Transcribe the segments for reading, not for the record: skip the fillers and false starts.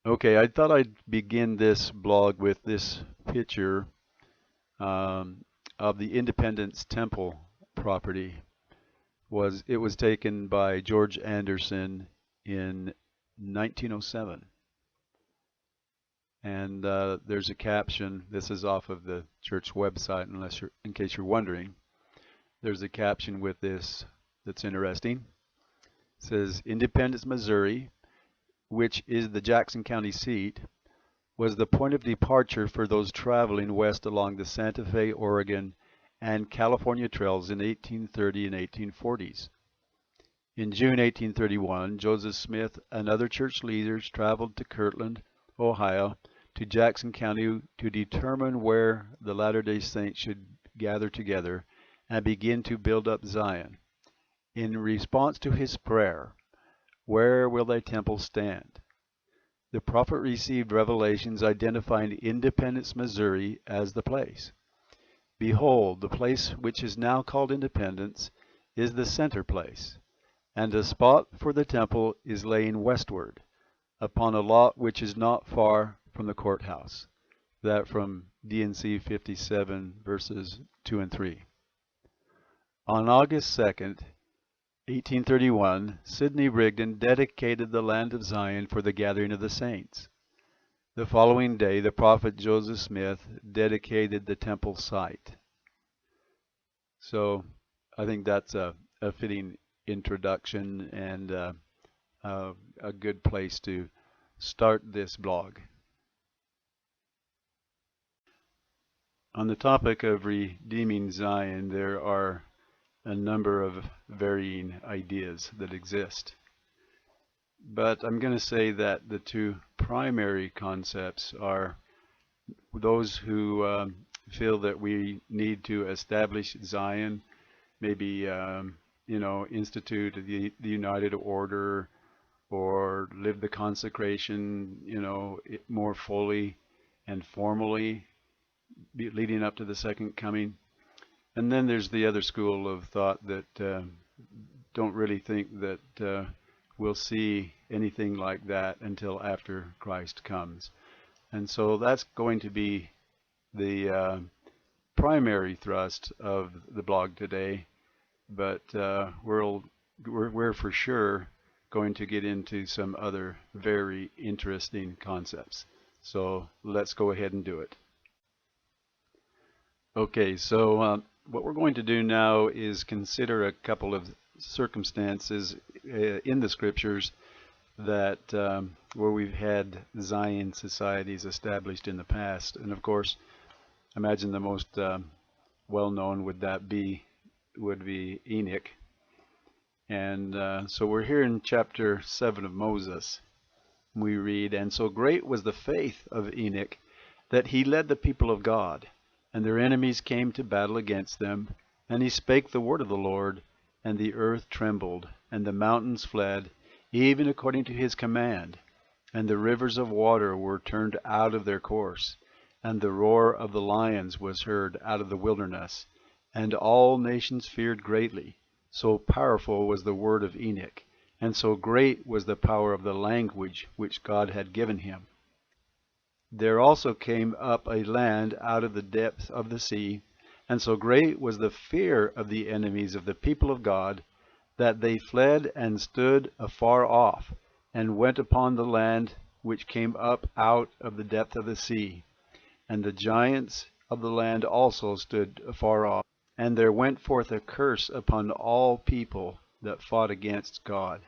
Okay, I thought I'd begin this blog with this picture um, of the Independence Temple property. It was taken by George Anderson in 1907, and there's a caption. This is off of the church website, in case you're wondering. There's a caption with this that's interesting. It says Independence, Missouri, which is the Jackson County seat, was the point of departure for those traveling west along the Santa Fe, Oregon, and California trails in 1830 and 1840s. In June 1831, Joseph Smith and other church leaders traveled to Kirtland, Ohio, to Jackson County to determine where the Latter-day Saints should gather together and begin to build up Zion. In response to his prayer, "Where will thy temple stand?" the prophet received revelations identifying Independence, Missouri as the place. Behold, the place which is now called Independence is the center place, and the spot for the temple is laying westward, upon a lot which is not far from the courthouse. That from D&C 57 verses 2 and 3. On August 2nd, 1831, Sidney Rigdon dedicated the land of Zion for the gathering of the saints. The following day, the prophet Joseph Smith dedicated the temple site. So I think that's a fitting introduction and a good place to start this blog. On the topic of redeeming Zion, there are a number of varying ideas that exist. But I'm going to say that the two primary concepts are those who feel that we need to establish Zion, maybe institute the United Order, or live the consecration, more fully and formally, leading up to the second coming. And then there's the other school of thought that don't really think that we'll see anything like that until after Christ comes. And so that's going to be the primary thrust of the blog today, but we're for sure going to get into some other very interesting concepts. So let's go ahead and do it. Okay, so what we're going to do now is consider a couple of circumstances in the scriptures that where we've had Zion societies established in the past. And of course, imagine the most well-known would be Enoch. And so we're here in chapter 7 of Moses. We read, "And so great was the faith of Enoch that he led the people of God, and their enemies came to battle against them. And he spake the word of the Lord, and the earth trembled, and the mountains fled, even according to his command. And the rivers of water were turned out of their course, and the roar of the lions was heard out of the wilderness. And all nations feared greatly. So powerful was the word of Enoch, and so great was the power of the language which God had given him. There also came up a land out of the depth of the sea, and so great was the fear of the enemies of the people of God, that they fled and stood afar off, and went upon the land which came up out of the depth of the sea. And the giants of the land also stood afar off. And there went forth a curse upon all people that fought against God."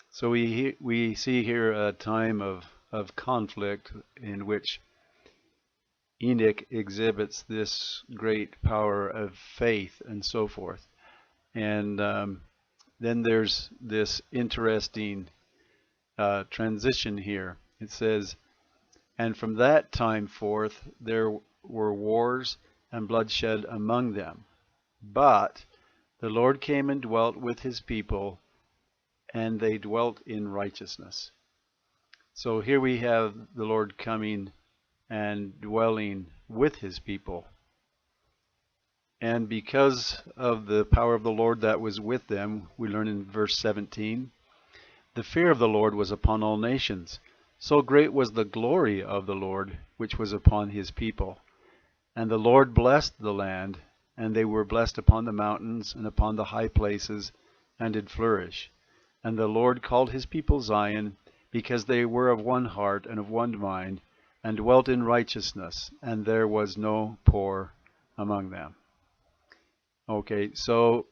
So we see here a time of conflict in which Enoch exhibits this great power of faith and so forth. And then there's this interesting transition here. It says, "And from that time forth there were wars and bloodshed among them. But the Lord came and dwelt with his people, and they dwelt in righteousness." So here we have the Lord coming and dwelling with his people. And because of the power of the Lord that was with them, we learn in verse 17, "The fear of the Lord was upon all nations, So great was the glory of the Lord which was upon his people. And the Lord blessed the land, and they were blessed upon the mountains and upon the high places, and did flourish. And the Lord called his people Zion, because they were of one heart and of one mind, and dwelt in righteousness, and there was no poor among them. Okay, so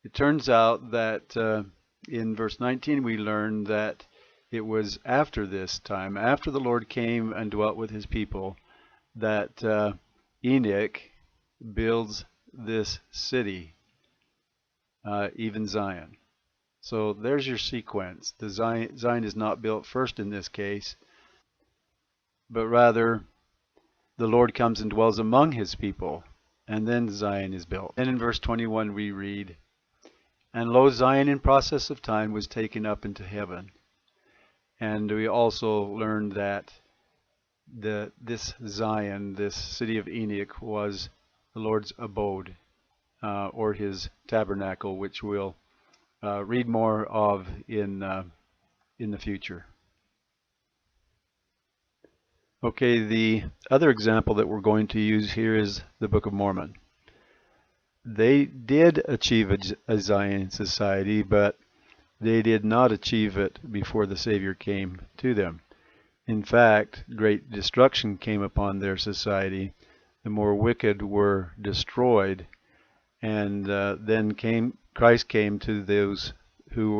it turns out that in verse 19 we learn that it was after this time, after the Lord came and dwelt with his people, that Enoch builds this city, even Zion. So there's your sequence. The Zion is not built first in this case, but rather the Lord comes and dwells among his people, and then Zion is built. And in verse 21 we read, "And lo, Zion in process of time was taken up into heaven." And we also learned that this Zion, this city of Enoch, was the Lord's abode, or his tabernacle, which we'll read more of in the future. Okay, the other example that we're going to use here is the Book of Mormon. They did achieve a Zion society, but they did not achieve it before the Savior came to them. In fact, great destruction came upon their society. The more wicked were destroyed, and then Christ came to those who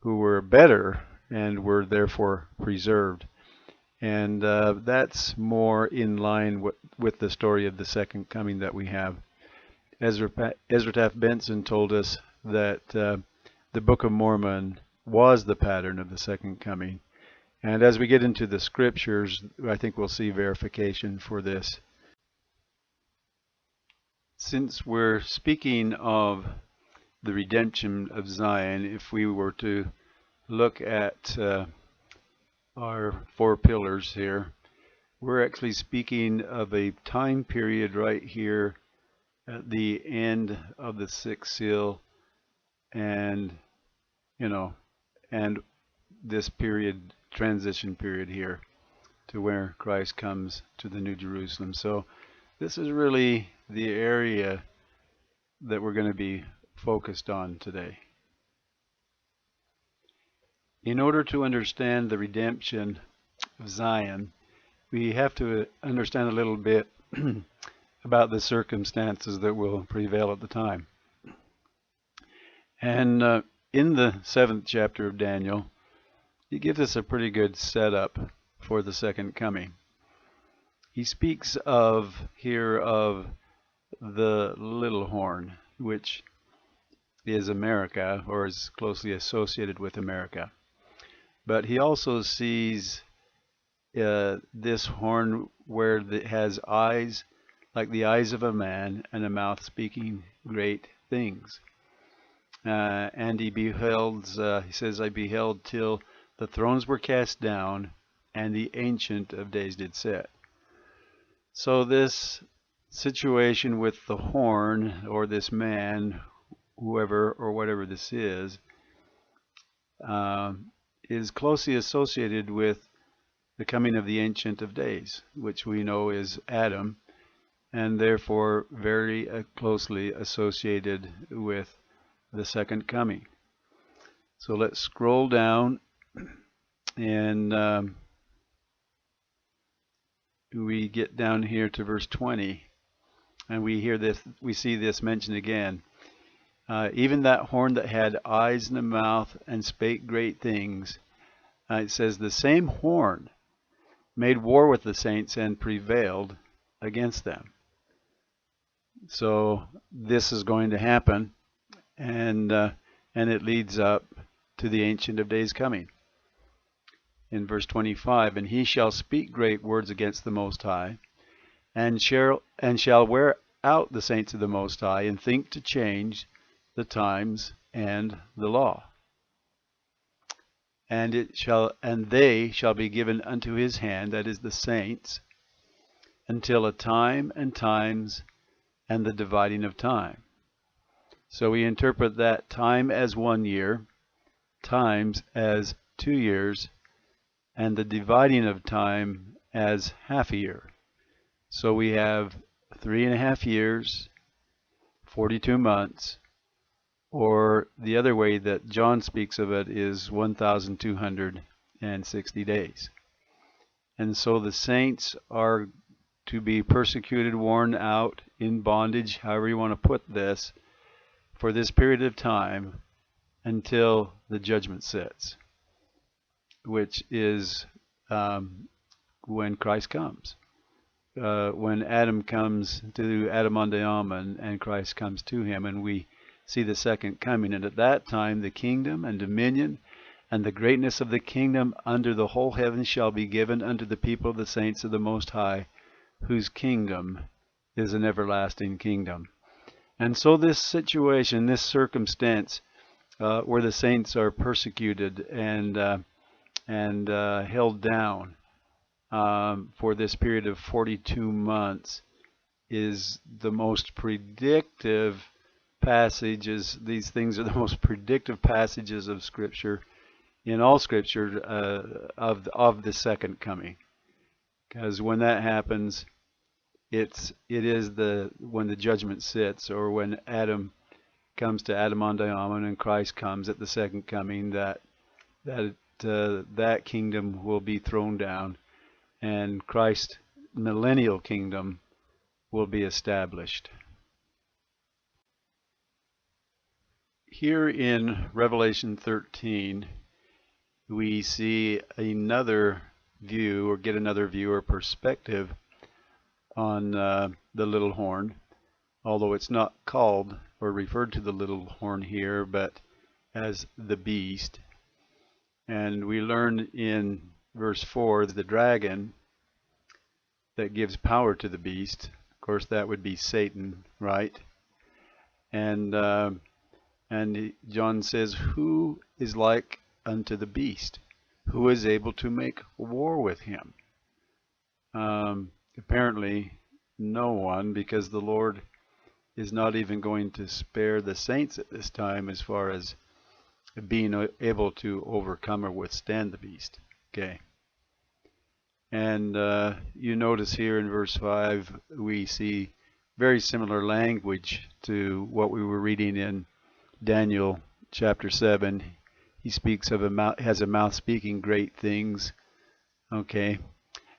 were better and were therefore preserved. And that's more in line with the story of the second coming that we have. Ezra Taft Benson told us that the Book of Mormon was the pattern of the second coming. And as we get into the scriptures, I think we'll see verification for this. Since we're speaking of the redemption of Zion, if we were to look at our four pillars here, we're actually speaking of a time period right here at the end of the sixth seal, and and this period, transition period here to where Christ comes to the New Jerusalem. So this is really the area that we're going to be focused on today. In order to understand the redemption of Zion, we have to understand a little bit about the circumstances that will prevail at the time. And in the 7th chapter of Daniel, he gives us a pretty good setup for the second coming. He speaks here of the little horn, which is America, or is closely associated with America. But he also sees this horn where it has eyes like the eyes of a man, and a mouth speaking great things. And he says, "I beheld till the thrones were cast down, and the Ancient of Days did sit." So this situation with the horn, or this man, whoever or whatever this is closely associated with the coming of the Ancient of Days, which we know is Adam, and therefore very closely associated with the second coming. So let's scroll down, and we get down here to verse 20, and we see this mentioned again. Even that horn that had eyes and a mouth and spake great things, it says, the same horn made war with the saints and prevailed against them. So this is going to happen, and it leads up to the Ancient of Days coming. In verse 25, "And he shall speak great words against the Most High, and shall wear out the saints of the Most High, and think to change the times and the law. And they shall be given unto his hand," that is the saints, "until a time and times and the dividing of time." So we interpret that time as 1 year, times as 2 years, and the dividing of time as half a year. So we have 3.5 years, 42 months, or the other way that John speaks of it is 1,260 days. And so the saints are to be persecuted, worn out, in bondage, however you want to put this, for this period of time until the judgment sits, which is when Christ comes. When Adam comes to Adam and Christ comes to him, and we see the second coming. And at that time the kingdom and dominion and the greatness of the kingdom under the whole heaven shall be given unto the people of the saints of the Most High, whose kingdom is an everlasting kingdom. And so this situation, this circumstance, where the saints are persecuted and held down for this period of 42 months, is the most predictive passages. These things are the most predictive passages of Scripture, in all Scripture, of the second coming. Because when that happens, it is when the judgment sits, or when Adam comes to Adam and Christ comes at the second coming, that kingdom will be thrown down, and Christ's millennial kingdom will be established. Here in Revelation 13, we see another view, or get another view or perspective on the little horn, although it's not called or referred to the little horn here, but as the beast. And we learn in verse 4 that the dragon that gives power to the beast, of course that would be Satan, right? And John says, who is like unto the beast? Who is able to make war with him? Apparently no one, because the Lord is not even going to spare the saints at this time as far as being able to overcome or withstand the beast. Okay. And you notice here in verse 5 we see very similar language to what we were reading in Daniel chapter 7. He speaks of has a mouth speaking great things. Okay.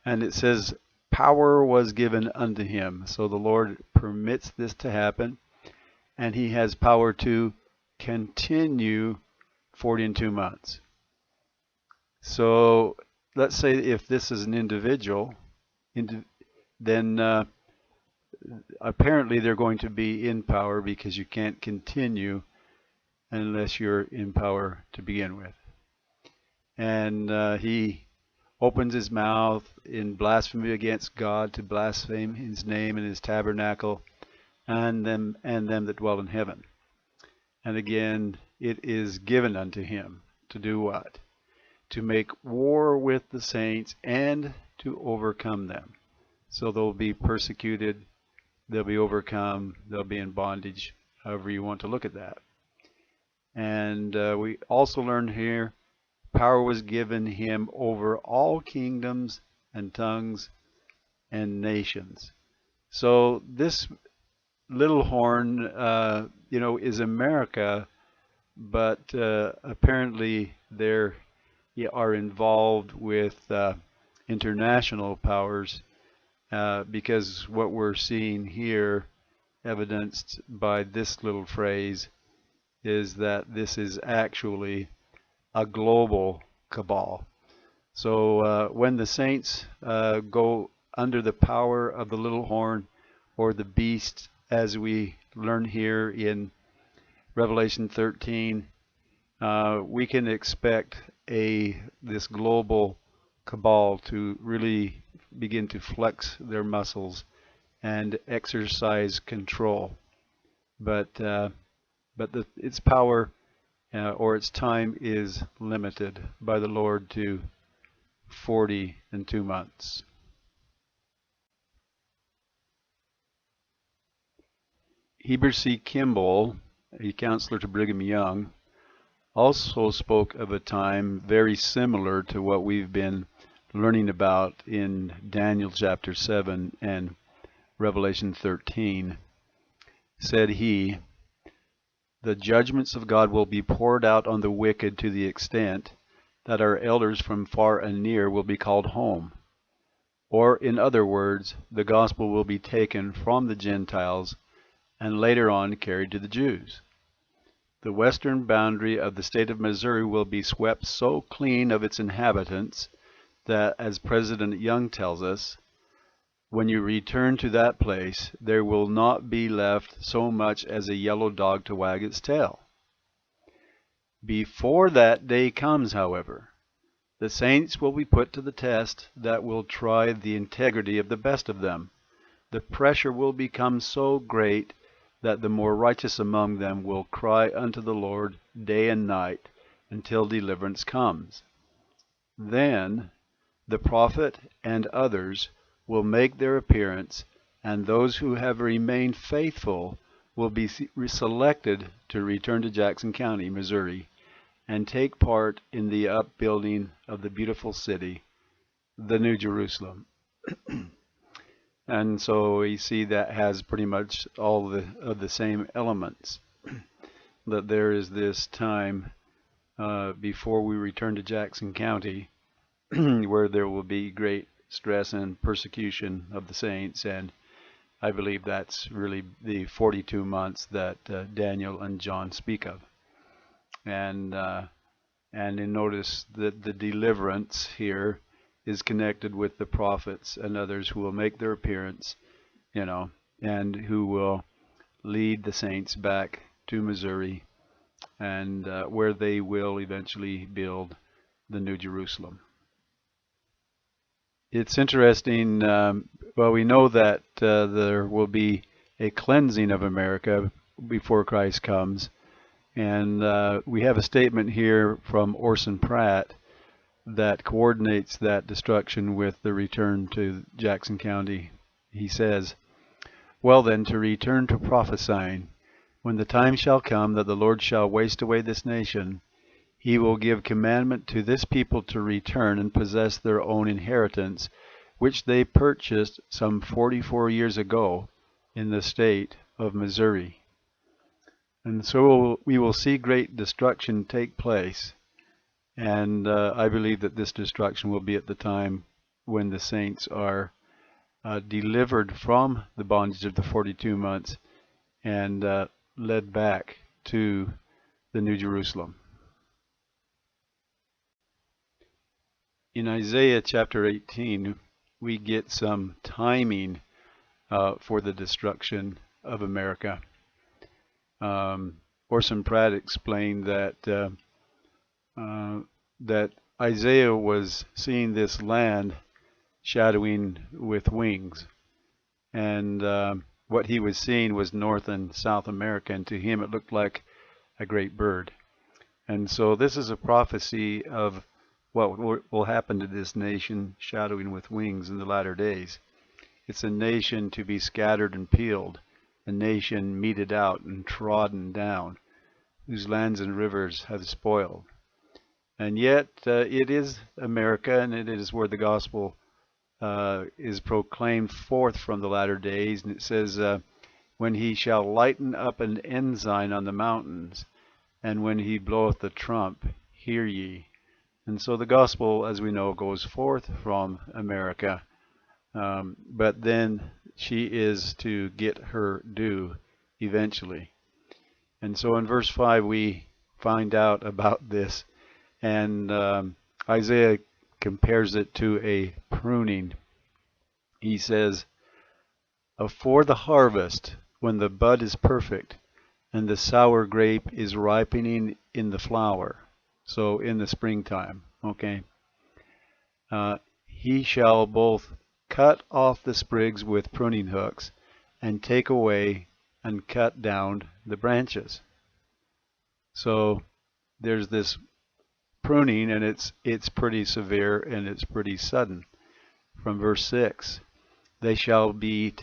And it says, power was given unto him. So the Lord permits this to happen, and he has power to continue 42 months. So let's say if this is an individual, then apparently they're going to be in power, because you can't continue unless you're in power to begin with. And he opens his mouth in blasphemy against God, to blaspheme his name and his tabernacle, and them that dwell in heaven. And again, it is given unto him to do what? To make war with the saints and to overcome them. So they'll be persecuted, they'll be overcome, they'll be in bondage, however you want to look at that. And we also learn here, power was given him over all kingdoms and tongues and nations. So this little horn, is America, but apparently they are involved with international powers, because what we're seeing here, evidenced by this little phrase, is that this is actually a global cabal. So when the saints go under the power of the little horn, or the beast, as we learn here in Revelation 13, we can expect this global cabal to really begin to flex their muscles and exercise control. But its power or its time is limited by the Lord to 42 months. Heber C. Kimball, a counselor to Brigham Young, also spoke of a time very similar to what we've been learning about in Daniel chapter 7 and Revelation 13. Said he, "The judgments of God will be poured out on the wicked to the extent that our elders from far and near will be called home." Or, in other words, the gospel will be taken from the Gentiles and later on carried to the Jews. The western boundary of the state of Missouri will be swept so clean of its inhabitants that, as President Young tells us, when you return to that place, there will not be left so much as a yellow dog to wag its tail. Before that day comes, however, the saints will be put to the test that will try the integrity of the best of them. The pressure will become so great that the more righteous among them will cry unto the Lord day and night until deliverance comes. Then the prophet and others will make their appearance, and those who have remained faithful will be selected to return to Jackson County, Missouri, and take part in the upbuilding of the beautiful city, the New Jerusalem. And so we see that has pretty much all of the same elements. That there is this time before we return to Jackson County where there will be great stress and persecution of the saints, and I believe that's really the 42 months that Daniel and John speak of. And you notice that the deliverance here is connected with the prophets and others who will make their appearance, and who will lead the saints back to Missouri, and where they will eventually build the New Jerusalem. It's interesting. Well, we know that there will be a cleansing of America before Christ comes. And we have a statement here from Orson Pratt that coordinates that destruction with the return to Jackson County. He says, "Well then, to return to prophesying, when the time shall come that the Lord shall waste away this nation, he will give commandment to this people to return and possess their own inheritance, which they purchased some 44 years ago in the state of Missouri." And so we will see great destruction take place. And I believe that this destruction will be at the time when the saints are delivered from the bondage of the 42 months and led back to the New Jerusalem. In Isaiah chapter 18, we get some timing for the destruction of America. Orson Pratt explained that that Isaiah was seeing this land shadowing with wings, and what he was seeing was North and South America, and to him it looked like a great bird. And so this is a prophecy of what will happen to this nation shadowing with wings in the latter days. It's a nation to be scattered and peeled, a nation meted out and trodden down, whose lands and rivers have spoiled. And yet it is America, and it is where the gospel is proclaimed forth from the latter days. And it says, "When he shall lighten up an ensign on the mountains, and when he bloweth the trump, hear ye." And so the gospel, as we know, goes forth from America. But then she is to get her due eventually. And so in verse 5 we find out about this. And Isaiah compares it to a pruning. He says, "For the harvest, when the bud is perfect, and the sour grape is ripening in the flower." So in the springtime, okay. "He shall both cut off the sprigs with pruning hooks, and take away and cut down the branches." So there's this pruning, and it's pretty severe and it's pretty sudden. From verse 6, they shall be left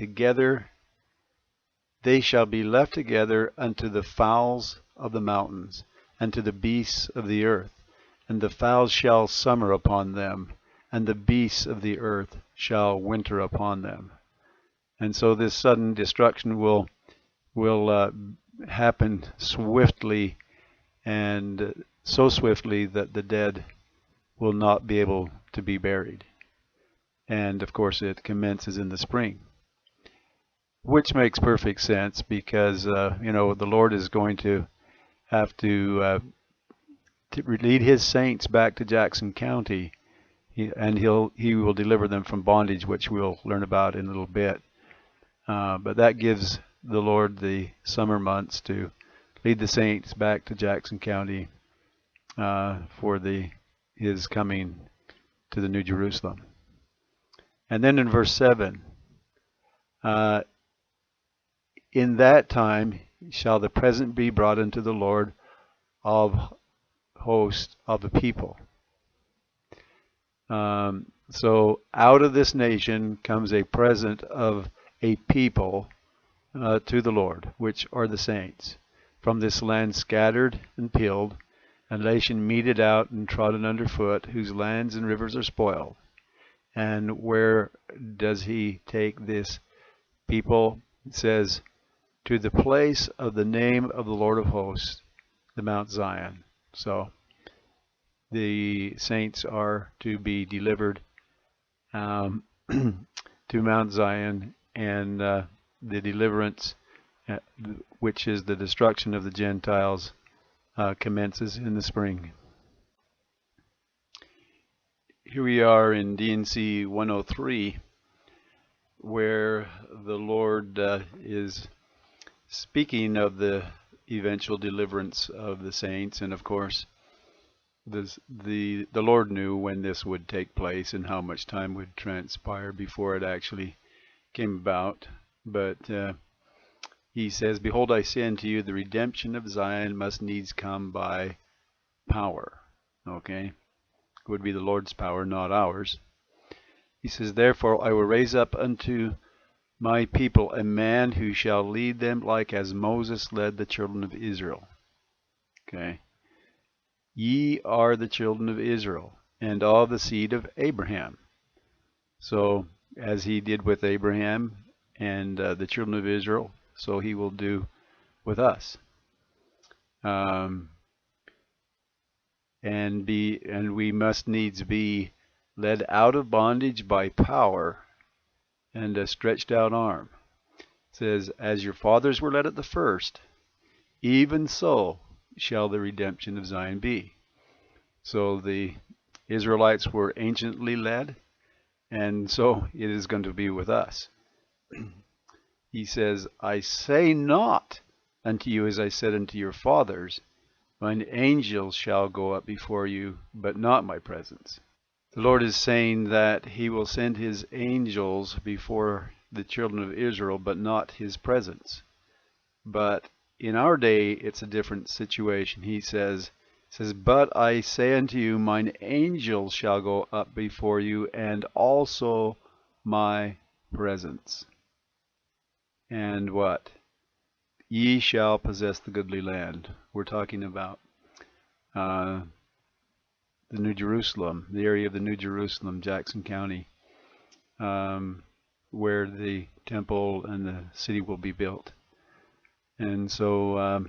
together unto the fowls of the mountains, and to the beasts of the earth, and the fowls shall summer upon them, and the beasts of the earth shall winter upon them. And so this sudden destruction will happen swiftly, and so swiftly that the dead will not be able to be buried. And of course it commences in the spring, which makes perfect sense because the Lord is going to have to lead his saints back to Jackson County, and he will deliver them from bondage, which we'll learn about in a little bit. But that gives the Lord the summer months to lead the saints back to Jackson County for his coming to the New Jerusalem. And then in verse 7, in that time shall the present be brought unto the Lord of hosts of the people. So out of this nation comes a present of a people to the Lord, which are the saints, from this land scattered and peeled, a nation meted out and trodden underfoot, whose lands and rivers are spoiled. And where does he take this people? It says, to the place of the name of the Lord of hosts, the Mount Zion. So the saints are to be delivered to Mount Zion, and the deliverance, which is the destruction of the Gentiles, commences in the spring. Here we are in D&C 103, where the Lord is speaking of the eventual deliverance of the saints, and of course the Lord knew when this would take place and how much time would transpire before it actually came about. But he says, behold, I say unto you, the redemption of Zion must needs come by power. Okay? It would be the Lord's power, not ours. He says, therefore I will raise up unto my people a man who shall lead them like as Moses led the children of Israel. Okay? Ye are the children of Israel, and all the seed of Abraham. So, as he did with Abraham and the children of Israel, so he will do with us. And we must needs be led out of bondage by power and a stretched out arm. It says, as your fathers were led at the first, even so shall the redemption of Zion be. So the Israelites were anciently led, and so it is going to be with us. He says, I say not unto you as I said unto your fathers, mine angels shall go up before you, but not my presence. The Lord is saying that he will send his angels before the children of Israel, but not his presence. But in our day, it's a different situation. He says, but I say unto you, mine angels shall go up before you, and also my presence. And what? Ye shall possess the goodly land. We're talking about the New Jerusalem, the area of the New Jerusalem, Jackson County, where the temple and the city will be built. And so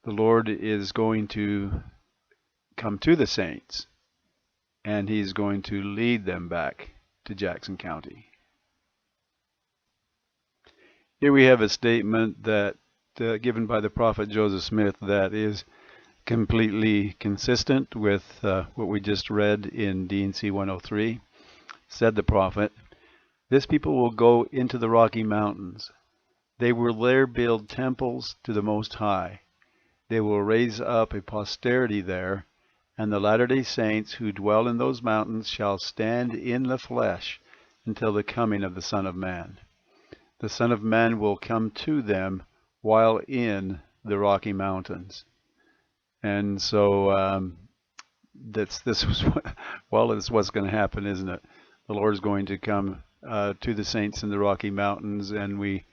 the Lord is going to come to the saints, and he's going to lead them back to Jackson County. Here we have a statement that given by the prophet Joseph Smith that is completely consistent with what we just read in D&C 103. Said the prophet, this people will go into the Rocky Mountains. They will there build temples to the Most High. They will raise up a posterity there, and the Latter-day Saints who dwell in those mountains shall stand in the flesh until the coming of the Son of Man. The Son of Man will come to them while in the Rocky Mountains. And so this was it's what's going to happen, isn't it? The Lord is going to come to the saints in the Rocky Mountains, and we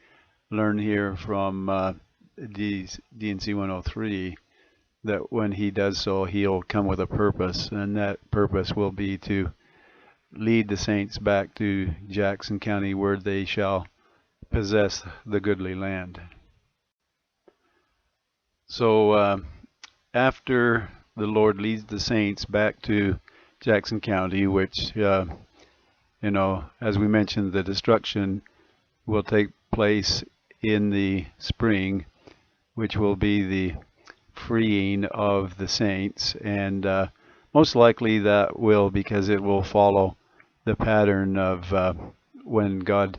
learn here from D&C 103 that when he does so, he'll come with a purpose, and that purpose will be to lead the saints back to Jackson County, where they shall possess the goodly land. So after the Lord leads the saints back to Jackson County, which, as we mentioned, the destruction will take place in the spring, which will be the freeing of the saints, and most likely that will, because it will follow the pattern of when God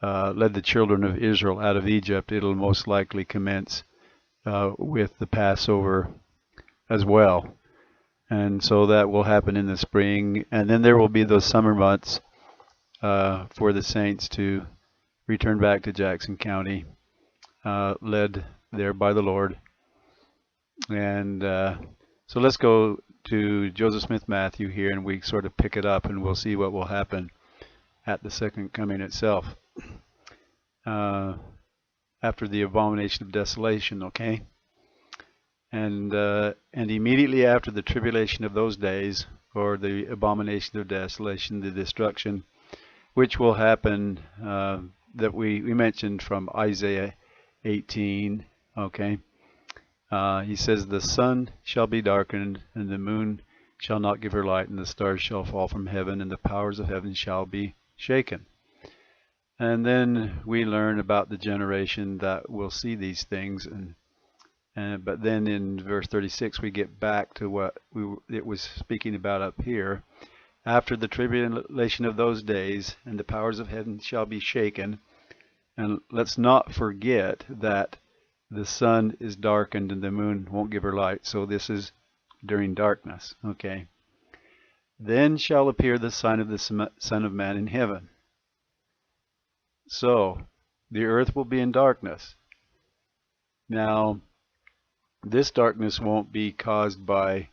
led the children of Israel out of Egypt. It'll most likely commence with the Passover as well. And so that will happen in the spring. And then there will be those summer months for the saints to return back to Jackson County, led there by the Lord. And so let's go to Joseph Smith Matthew here, and we sort of pick it up, and we'll see what will happen at the second coming itself. After the abomination of desolation, okay? And immediately after the tribulation of those days, or the abomination of desolation, the destruction, which will happen, that we mentioned from Isaiah 18, okay? He says, the sun shall be darkened, and the moon shall not give her light, and the stars shall fall from heaven, and the powers of heaven shall be shaken. And then we learn about the generation that will see these things, but then in verse 36 we get back to what it was speaking about up here. After the tribulation of those days, and the powers of heaven shall be shaken. And let's not forget that the sun is darkened and the moon won't give her light. So this is during darkness, okay? Then shall appear the sign of the Son of Man in heaven. So the earth will be in darkness. Now, this darkness won't be caused by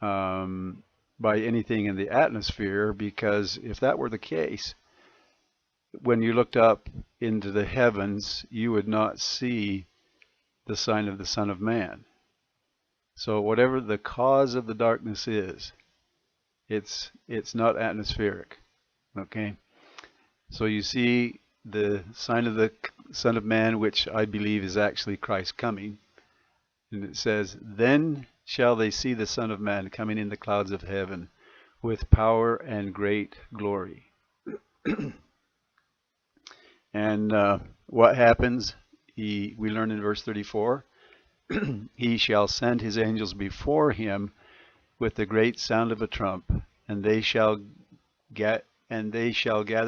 anything in the atmosphere, because if that were the case, when you looked up into the heavens, you would not see the sign of the Son of Man. So whatever the cause of the darkness is, it's not atmospheric, okay? So you see the sign of the Son of Man, which I believe is actually Christ coming. And it says, then shall they see the Son of Man coming in the clouds of heaven with power and great glory. And what happens? We learn in verse 34, he shall send his angels before him with the great sound of a trump, and they shall gather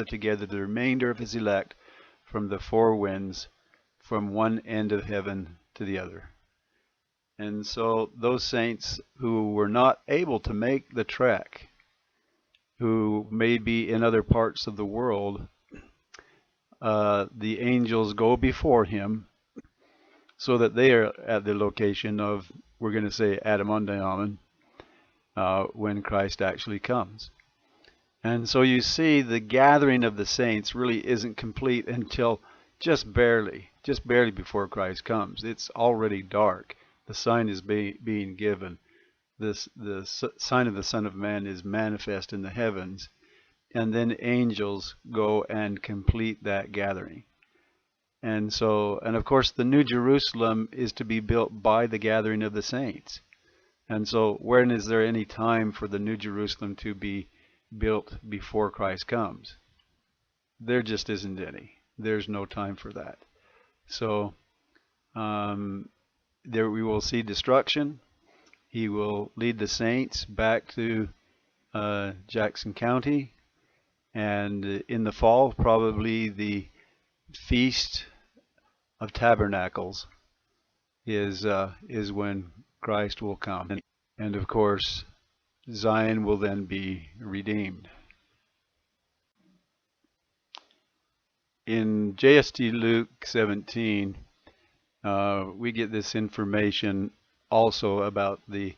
together the remainder of his elect from the four winds, from one end of heaven to the other. And so those saints who were not able to make the trek, who may be in other parts of the world, the angels go before him, so that they are at the location of, we're going to say, Adam when Christ actually comes. And so you see the gathering of the saints really isn't complete until just barely before Christ comes. It's already dark. The sign is being given. The sign of the Son of Man is manifest in the heavens. And then angels go and complete that gathering. And of course, the New Jerusalem is to be built by the gathering of the saints. And so when is there any time for the New Jerusalem to be built before Christ comes? There just isn't any. There's no time for that. So there we will see destruction. He will lead the saints back to Jackson County, and in the fall, probably the Feast of Tabernacles is when Christ will come, and of course Zion will then be redeemed. In JST Luke 17, we get this information also about the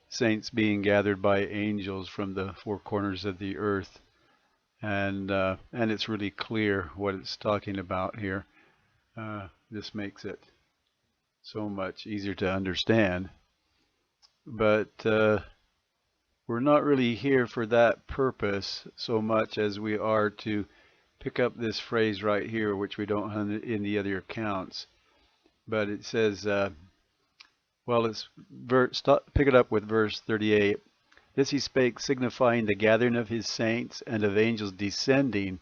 saints being gathered by angels from the four corners of the earth, and it's really clear what it's talking about here. This makes it so much easier to understand. but we're not really here for that purpose so much as we are to pick up this phrase right here, which we don't have in the other accounts. But it says, pick it up with verse 38. This he spake, signifying the gathering of his saints and of angels descending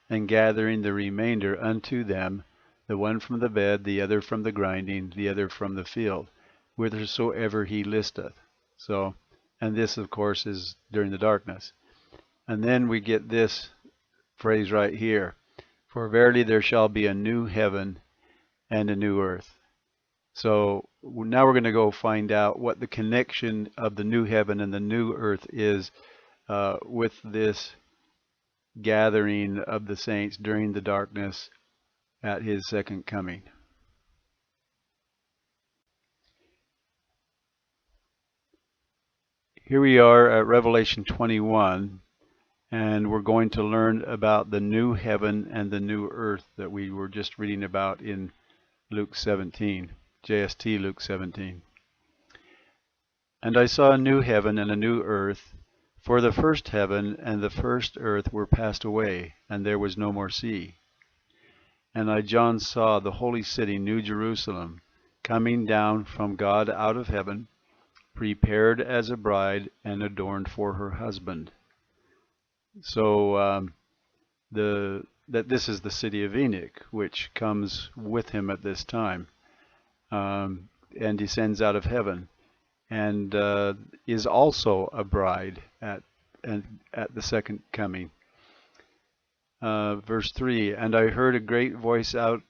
and gathering the remainder unto them, the one from the bed, the other from the grinding, the other from the field, whithersoever he listeth. So, and this, of course, is during the darkness. And then we get this phrase right here. For verily there shall be a new heaven and a new earth. So now we're going to go find out what the connection of the new heaven and the new earth is with this gathering of the saints during the darkness at his second coming. Here we are at Revelation 21, and we're going to learn about the new heaven and the new earth that we were just reading about in Luke 17, JST Luke 17. And I saw a new heaven and a new earth, for the first heaven and the first earth were passed away, and there was no more sea. And I, John, saw the holy city, New Jerusalem, coming down from God out of heaven, prepared as a bride and adorned for her husband. So this is the city of Enoch, which comes with him at this time, and descends out of heaven, and is also a bride at the second coming. Verse 3, and I heard a great voice out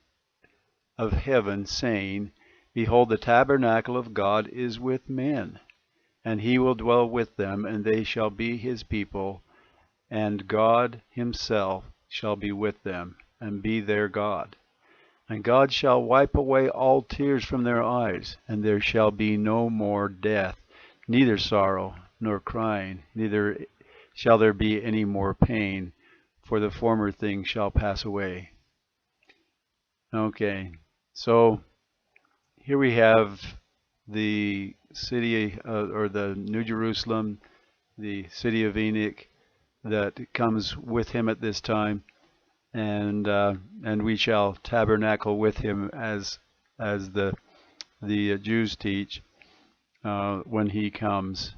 of heaven saying, Behold, the tabernacle of God is with men, and he will dwell with them, and they shall be his people, and God himself shall be with them, and be their God. And God shall wipe away all tears from their eyes, and there shall be no more death, neither sorrow, nor crying, neither shall there be any more pain, for the former things shall pass away. Okay, so here we have the city, or the New Jerusalem, the city of Enoch, that comes with him at this time, and we shall tabernacle with him as the Jews teach when he comes.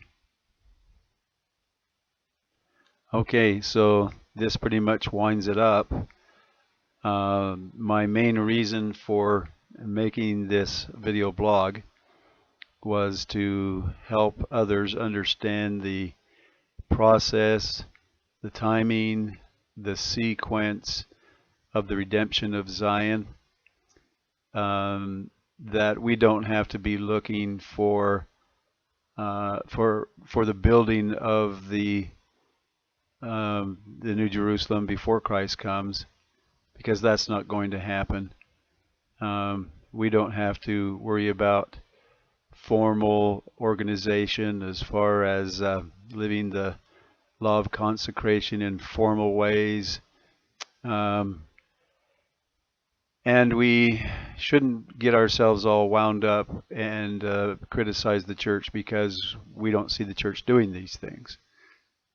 Okay, so this pretty much winds it up. My main reason for making this video blog was to help others understand the process, the timing, the sequence of the redemption of Zion, that we don't have to be looking for the building of the New Jerusalem before Christ comes, because that's not going to happen. We don't have to worry about formal organization as far as living the law of consecration in formal ways. And we shouldn't get ourselves all wound up and criticize the church because we don't see the church doing these things.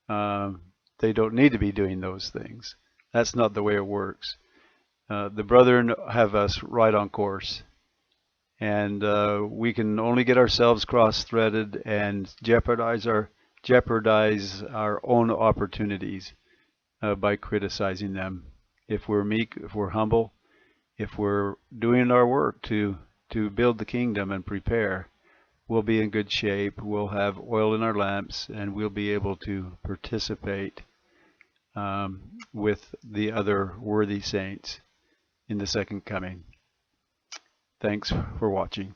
They don't need to be doing those things. That's not the way it works. The brethren have us right on course, and we can only get ourselves cross-threaded and jeopardize our own opportunities by criticizing them. If we're meek, if we're humble, if we're doing our work to build the kingdom and prepare, we'll be in good shape. We'll have oil in our lamps, and we'll be able to participate with the other worthy saints in the second coming. Thanks for watching.